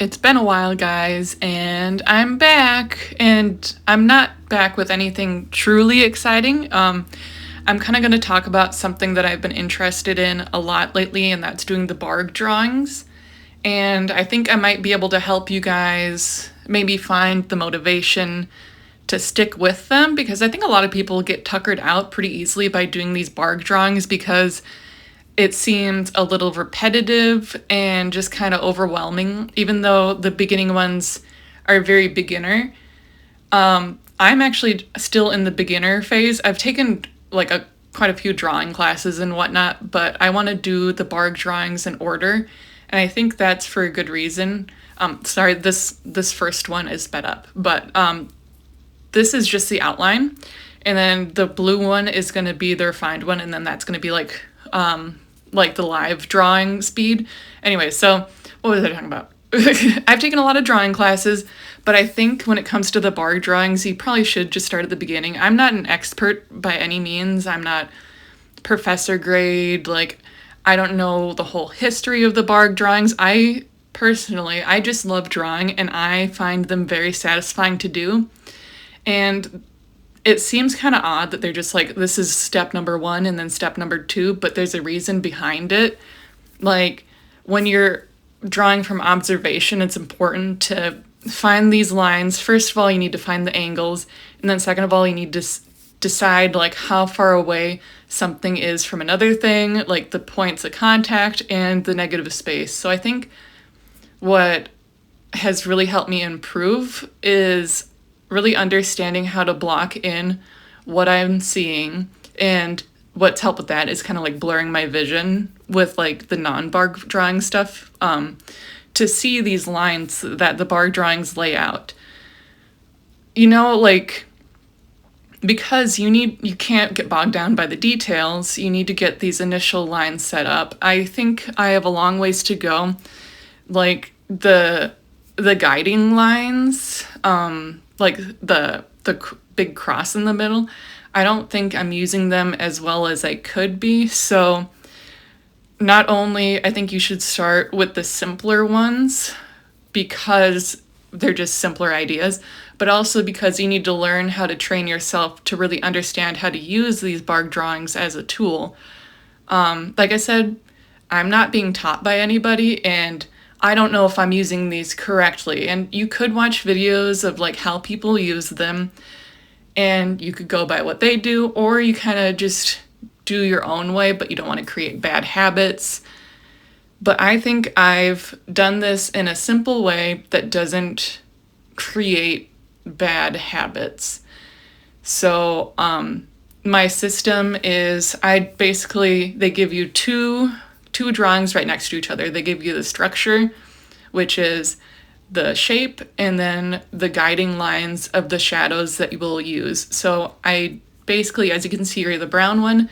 It's been a while, guys, and I'm back. And I'm not back with anything truly exciting. I'm kind of going to talk about something that I've been interested in a lot lately, and that's doing the Bargue drawings. And I think I might be able to help you guys maybe find the motivation to stick with them, because I think a lot of people get tuckered out pretty easily by doing these Bargue drawings because it seems a little repetitive and just kind of overwhelming, even though the beginning ones are very beginner. I'm actually still in the beginner phase. I've taken like quite a few drawing classes and whatnot, but I want to do the Bargue drawings in order, and I think that's for a good reason. Sorry, this first one is sped up, but this is just the outline, and then the blue one is going to be the refined one, and then that's going to be like the live drawing speed. Anyway, so what was I talking about? I've taken a lot of drawing classes, but I think when it comes to the Bargue drawings, you probably should just start at the beginning. I'm not an expert by any means. I'm not professor grade. Like, I don't know the whole history of the Bargue drawings. I just love drawing, and I find them very satisfying to do. And it seems kind of odd that they're just like, this is step number 1 and then step number 2, but there's a reason behind it. Like, when you're drawing from observation, it's important to find these lines. First of all, you need to find the angles, and then second of all, you need to decide like how far away something is from another thing, like the points of contact and the negative space. So I think what has really helped me improve is really understanding how to block in what I'm seeing, and what's helped with that is kind of like blurring my vision with like the non-Bargue drawing stuff, to see these lines that the Bargue drawings lay out. Like, because you can't get bogged down by the details, you need to get these initial lines set up. I think I have a long ways to go. Like the guiding lines, like the big cross in the middle, I don't think I'm using them as well as I could be. So not only I think you should start with the simpler ones because they're just simpler ideas, but also because you need to learn how to train yourself to really understand how to use these Bargue drawings as a tool. Like I said, I'm not being taught by anybody, and I don't know if I'm using these correctly. And you could watch videos of like how people use them, and you could go by what they do, or you kind of just do your own way, but you don't want to create bad habits. But I think I've done this in a simple way that doesn't create bad habits. So my system is they give you two drawings right next to each other. They give you the structure, which is the shape, and then the guiding lines of the shadows that you will use. So I basically, as you can see here, the brown one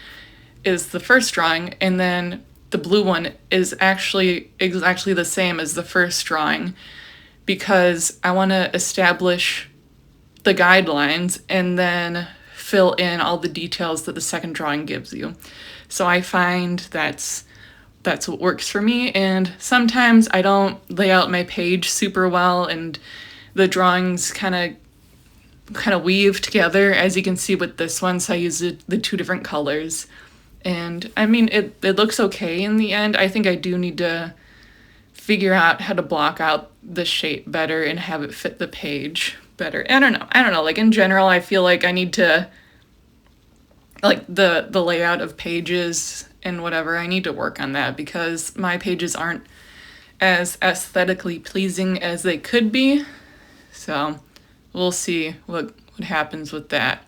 is the first drawing, and then the blue one is actually exactly the same as the first drawing, because I want to establish the guidelines and then fill in all the details that the second drawing gives you. So I find that's what works for me, and sometimes I don't lay out my page super well, and the drawings kind of weave together, as you can see with this one. So I use the 2 different colors, and I mean it looks okay in the end. I think I do need to figure out how to block out the shape better and have it fit the page better. I don't know, like in general I feel like I need to, like the layout of pages and whatever, I need to work on that, because my pages aren't as aesthetically pleasing as they could be. So we'll see what happens with that.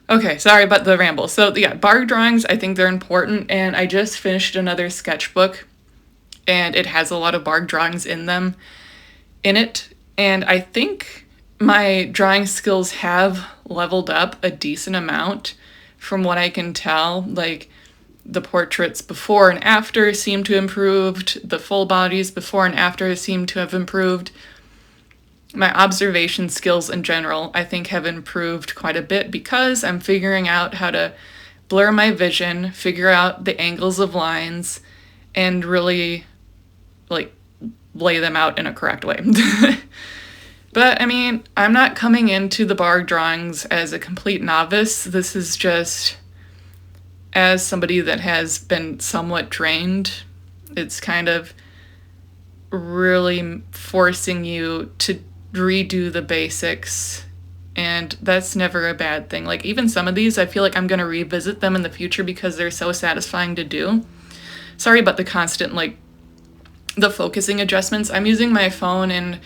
Okay, sorry about the ramble. So yeah, Bargue drawings, I think they're important, and I just finished another sketchbook, and it has a lot of Bargue drawings in it, and I think my drawing skills have leveled up a decent amount. From what I can tell, like the portraits before and after seem to have improved, the full bodies before and after seem to have improved. My observation skills in general, I think, have improved quite a bit, because I'm figuring out how to blur my vision, figure out the angles of lines, and really like lay them out in a correct way. But I mean, I'm not coming into the Bargue drawings as a complete novice. This is just as somebody that has been somewhat trained. It's kind of really forcing you to redo the basics, and that's never a bad thing. Like, even some of these, I feel like I'm going to revisit them in the future because they're so satisfying to do. Sorry about the constant, like, the focusing adjustments. I'm using my phone, and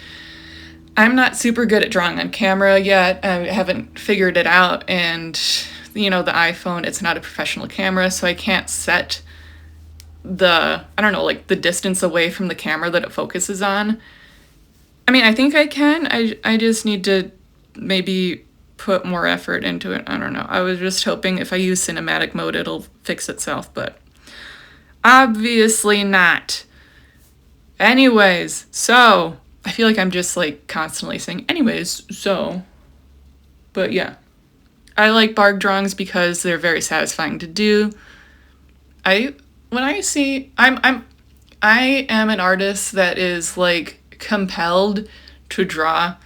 I'm not super good at drawing on camera yet. I haven't figured it out, and, you know, the iPhone, it's not a professional camera, so I can't set the, I don't know, like, the distance away from the camera that it focuses on. I mean, I think I can. I just need to maybe put more effort into it. I don't know. I was just hoping if I use cinematic mode, it'll fix itself, but obviously not. Anyways, so I feel like I'm just like constantly saying anyways, so. But yeah. I like Bargue drawings because they're very satisfying to do. I am an artist that is like compelled to draw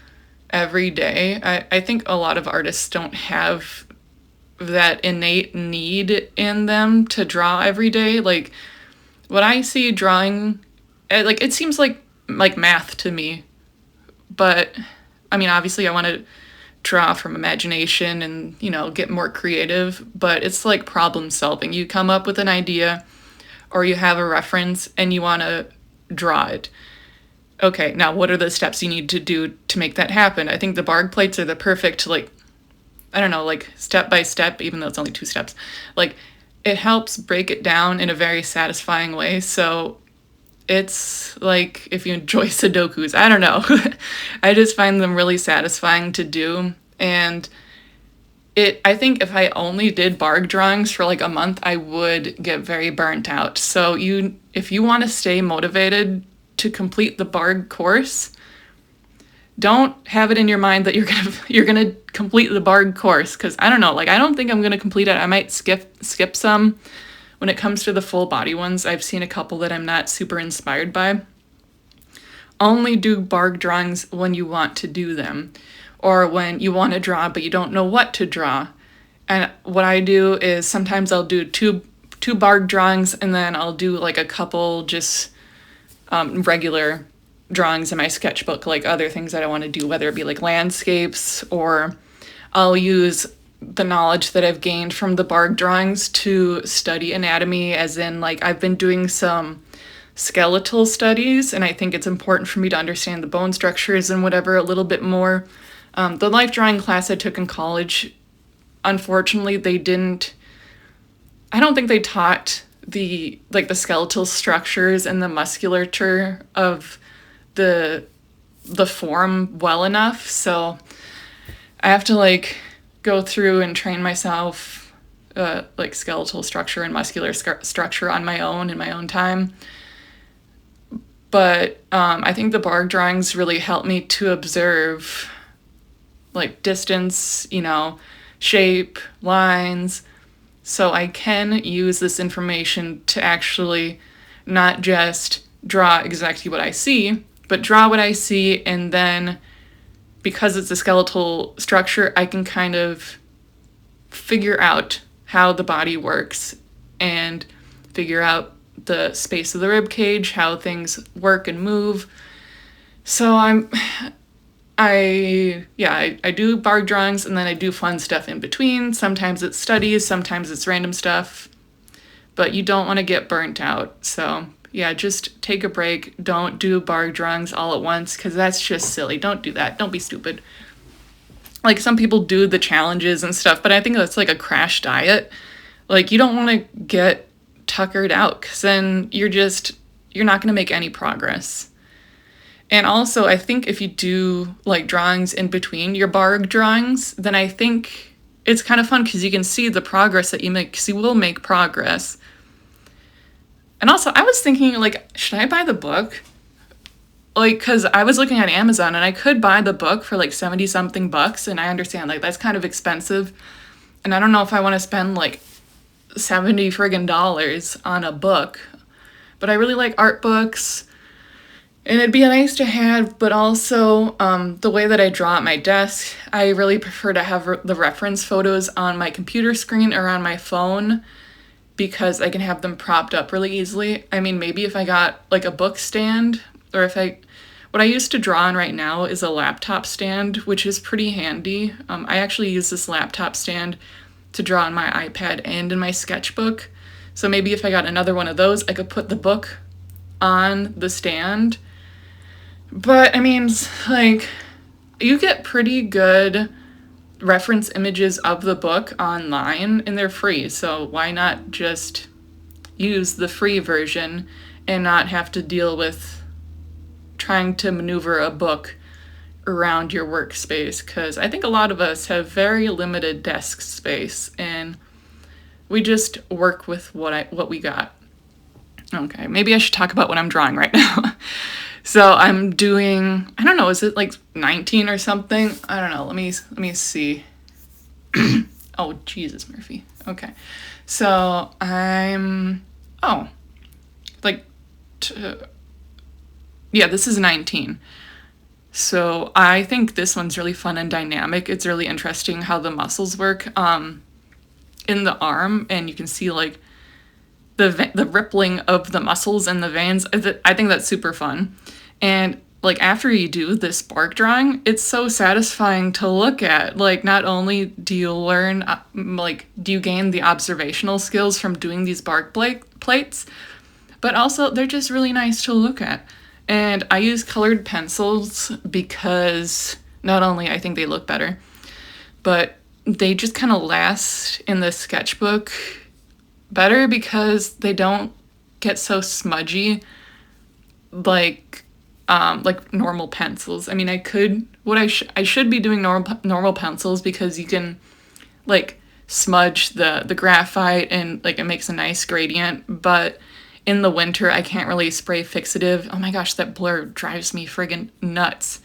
every day. I think a lot of artists don't have that innate need in them to draw every day. Like, when I see drawing, like, it seems like math to me. But I mean, obviously I want to draw from imagination and, you know, get more creative, but it's like problem solving. You come up with an idea or you have a reference and you want to draw it. Okay, now what are the steps you need to do to make that happen? I think the Bargue plates are the perfect, like, I don't know, like, step by step, even though it's only 2 steps. Like, it helps break it down in a very satisfying way. So it's like if you enjoy Sudokus, I don't know. I just find them really satisfying to do. And I think if I only did Bargue drawings for like a month, I would get very burnt out. So if you want to stay motivated to complete the Bargue course, don't have it in your mind that you're gonna complete the Bargue course, because I don't know, like, I don't think I'm gonna complete it. I might skip some when it comes to the full body ones. I've seen a couple that I'm not super inspired by. Only do Bargue drawings when you want to do them, or when you want to draw but you don't know what to draw. And what I do is sometimes I'll do two Bargue drawings, and then I'll do like a couple just regular drawings in my sketchbook, like other things that I want to do, whether it be like landscapes, or I'll use the knowledge that I've gained from the Bargue drawings to study anatomy, as in, like, I've been doing some skeletal studies, and I think it's important for me to understand the bone structures and whatever a little bit more. The life drawing class I took in college, unfortunately, I don't think they taught the skeletal structures and the musculature of the form well enough, so I have to like go through and train myself like skeletal structure and muscular structure on my own in my own time. But I think the Bargue drawings really help me to observe like distance, you know, shape, lines, so I can use this information to actually not just draw exactly what I see, but draw what I see, and then because it's a skeletal structure, I can kind of figure out how the body works and figure out the space of the rib cage, how things work and move. So I do Bargue drawings, and then I do fun stuff in between. Sometimes it's studies, sometimes it's random stuff, but you don't want to get burnt out. So yeah, just take a break. Don't do Bargue drawings all at once, because that's just silly. Don't do that. Don't be stupid. Like, some people do the challenges and stuff, but I think that's like a crash diet. Like, you don't want to get tuckered out, because then you're not going to make any progress. And also, I think if you do like drawings in between your Bargue drawings, then I think it's kind of fun because you can see the progress that you make, because you will make progress. And also, I was thinking, like, should I buy the book? Like, because I was looking at Amazon, and I could buy the book for like 70-something bucks, and I understand, like, that's kind of expensive. And I don't know if I want to spend like $70 friggin' on a book. But I really like art books. And it'd be nice to have, but also the way that I draw at my desk, I really prefer to have the reference photos on my computer screen or on my phone because I can have them propped up really easily. I mean, maybe if I got like a book stand, or what I used to draw on right now is a laptop stand, which is pretty handy. I actually use this laptop stand to draw on my iPad and in my sketchbook. So maybe if I got another one of those, I could put the book on the stand. But I mean, like, you get pretty good reference images of the book online and they're free. So why not just use the free version and not have to deal with trying to maneuver a book around your workspace? Because I think a lot of us have very limited desk space and we just work with what we got. Okay, maybe I should talk about what I'm drawing right now. So I'm doing, I don't know, is it like 19 or something? I don't know. Let me see. Oh, Jesus, Murphy. Okay. So I'm, like, yeah, this is 19. So I think this one's really fun and dynamic. It's really interesting how the muscles work in the arm, and you can see like the rippling of the muscles and the veins. I think that's super fun. And like after you do this bark drawing, it's so satisfying to look at. Like not only do you learn, do you gain the observational skills from doing these bark plates, but also they're just really nice to look at. And I use colored pencils because not only I think they look better, but they just kind of last in the sketchbook better because they don't get so smudgy like normal pencils. I mean, I should be doing normal pencils because you can like smudge the graphite and like it makes a nice gradient, but in the winter I can't really spray fixative. Oh my gosh, that blur drives me friggin' nuts.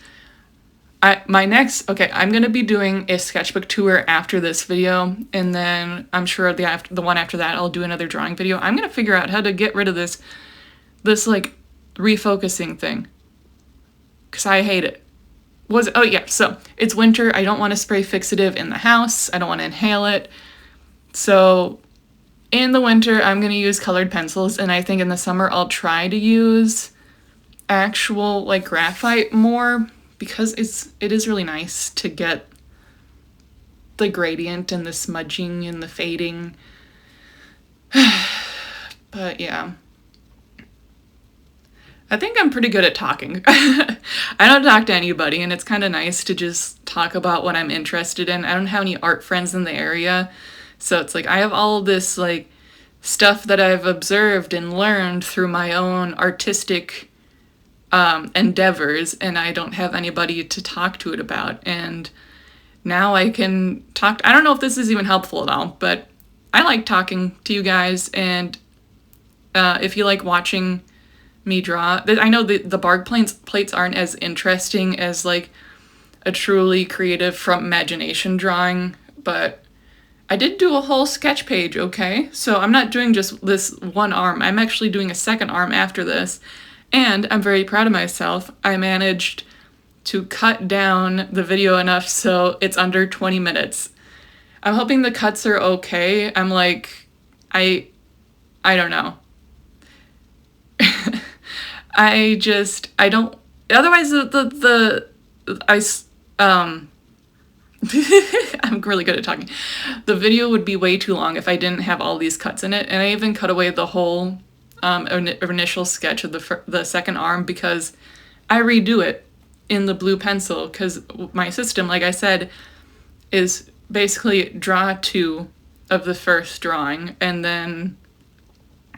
I'm gonna be doing a sketchbook tour after this video, and then I'm sure the one after that I'll do another drawing video. I'm gonna figure out how to get rid of this like refocusing thing, because I hate it. So it's winter, I don't want to spray fixative in the house, I don't want to inhale it, so in the winter I'm gonna use colored pencils, and I think in the summer I'll try to use actual like graphite more, because it is really nice to get the gradient and the smudging and the fading. But yeah, I think I'm pretty good at talking. I don't talk to anybody, and it's kind of nice to just talk about what I'm interested in. I don't have any art friends in the area, so it's like I have all this like stuff that I've observed and learned through my own artistic endeavors, and I don't have anybody to talk to it about. And now I can talk. I don't know if this is even helpful at all, but I like talking to you guys, and if you like watching me draw, I know the bark plates aren't as interesting as like a truly creative from imagination drawing, but I did do a whole sketch page, okay? So I'm not doing just this one arm. I'm actually doing a second arm after this. And I'm very proud of myself. I managed to cut down the video enough so it's under 20 minutes. I'm hoping the cuts are okay. I'm like, I don't know. I don't, otherwise I'm really good at talking. The video would be way too long if I didn't have all these cuts in it, and I even cut away the whole initial sketch of the second arm because I redo it in the blue pencil, because my system, like I said, is basically draw 2 of the first drawing and then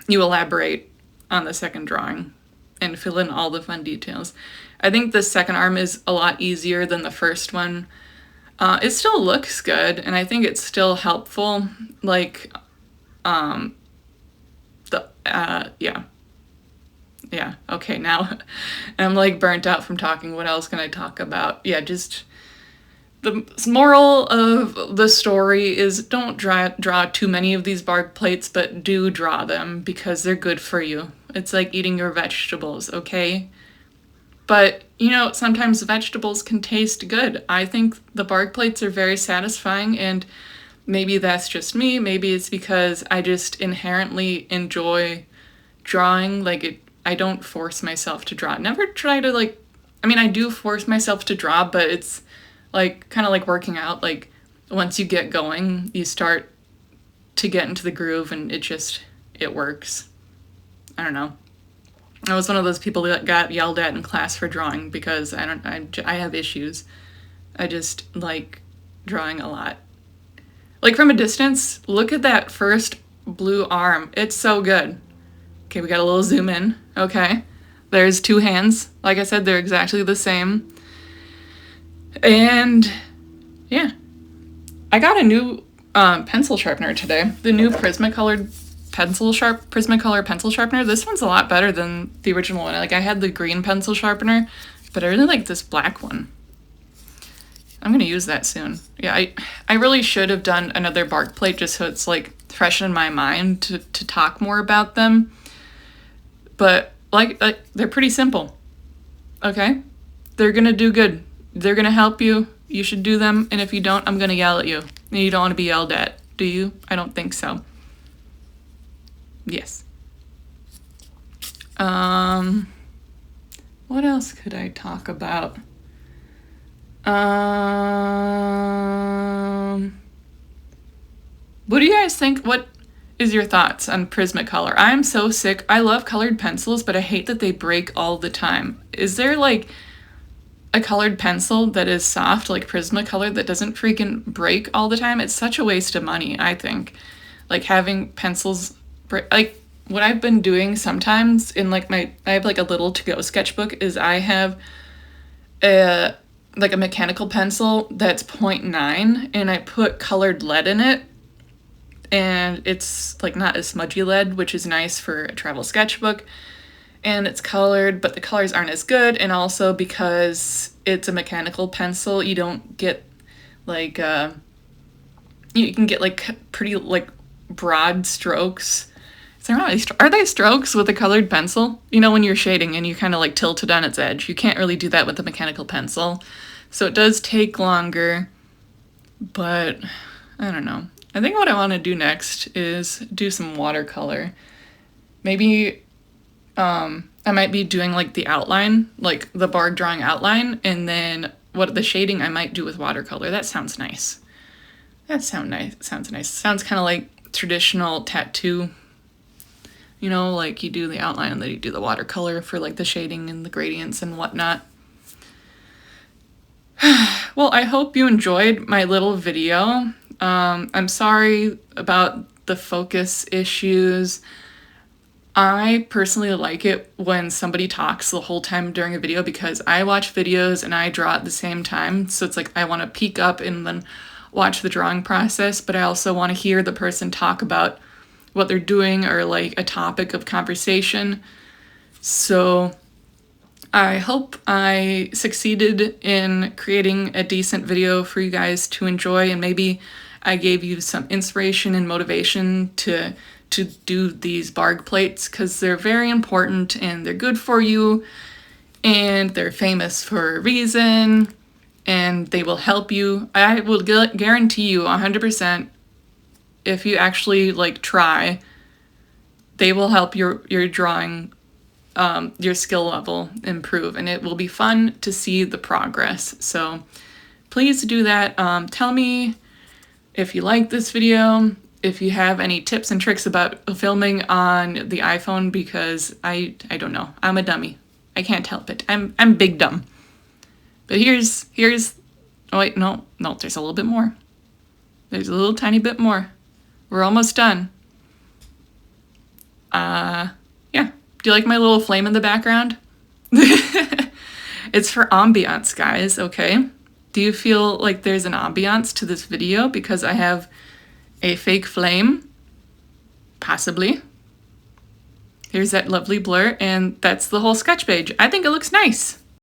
you elaborate on the second drawing and fill in all the fun details. I think the second arm is a lot easier than the first one. It still looks good, and I think it's still helpful. Like, yeah, okay, now I'm like burnt out from talking. What else can I talk about? Yeah, just the moral of the story is don't draw too many of these bark plates, but do draw them because they're good for you. It's like eating your vegetables, okay? But, you know, sometimes vegetables can taste good. I think the bark plates are very satisfying, and maybe that's just me. Maybe it's because I just inherently enjoy drawing. Like, I don't force myself to draw. Never try to, like, I mean, I do force myself to draw, but it's like kind of like working out. Like, once you get going, you start to get into the groove, and it works. I don't know. I was one of those people that got yelled at in class for drawing because I have issues. I just like drawing a lot. Like, from a distance, look at that first blue arm. It's so good. Okay, we got a little zoom in. Okay. There's two hands. Like I said, they're exactly the same. And yeah. I got a new pencil sharpener today. The new Prismacolor pencil sharpener. This one's a lot better than the original one. Like, I had the green pencil sharpener, but I really like this black one. I'm gonna use that soon. Yeah, I really should have done another bark plate just so it's like fresh in my mind to talk more about them. But like they're pretty simple. Okay? They're gonna do good. They're gonna help you. You should do them, and if you don't, I'm gonna yell at you. And you don't want to be yelled at, do you? I don't think so. Yes. What else could I talk about? What do you guys think? What is your thoughts on Prismacolor? I'm so sick. I love colored pencils, but I hate that they break all the time. Is there like a colored pencil that is soft like Prismacolor that doesn't freaking break all the time? It's such a waste of money, I think. Like, having pencils break. Like, what I've been doing sometimes in like I have like a little to-go sketchbook is I have a mechanical pencil that's 0.9, and I put colored lead in it, and it's like not a smudgy lead, which is nice for a travel sketchbook, and it's colored, but the colors aren't as good. And also, because it's a mechanical pencil, you don't get like you can get like pretty like broad strokes. Are they strokes with a colored pencil? You know, when you're shading and you kind of like tilt it on its edge. You can't really do that with a mechanical pencil. So it does take longer, but I don't know. I think what I want to do next is do some watercolor. Maybe I might be doing like the outline, like the Bargue drawing outline, and then what the shading I might do with watercolor. That sounds nice. Sounds nice. Sounds kind of like traditional tattoo. You know, like you do the outline and then you do the watercolor for like the shading and the gradients and whatnot. Well, I hope you enjoyed my little video. I'm sorry about the focus issues. I personally like it when somebody talks the whole time during a video, because I watch videos and I draw at the same time. So it's like I want to peek up and then watch the drawing process, but I also want to hear the person talk about what they're doing or like a topic of conversation. So I hope I succeeded in creating a decent video for you guys to enjoy, and maybe I gave you some inspiration and motivation to do these Bargue plates, because they're very important and they're good for you, and they're famous for a reason, and they will help you. I will guarantee you 100%, if you actually like try, they will help your drawing, your skill level improve, and it will be fun to see the progress. So please do that. Tell me if you like this video, if you have any tips and tricks about filming on the iPhone, because I don't know. I'm a dummy. I can't help it. I'm big dumb. But here's oh wait, no, there's a little bit more. There's a little tiny bit more. We're almost done. Yeah. Do you like my little flame in the background? It's for ambiance, guys, okay? Do you feel like there's an ambiance to this video because I have a fake flame? Possibly. Here's that lovely blur, and that's the whole sketch page. I think it looks nice.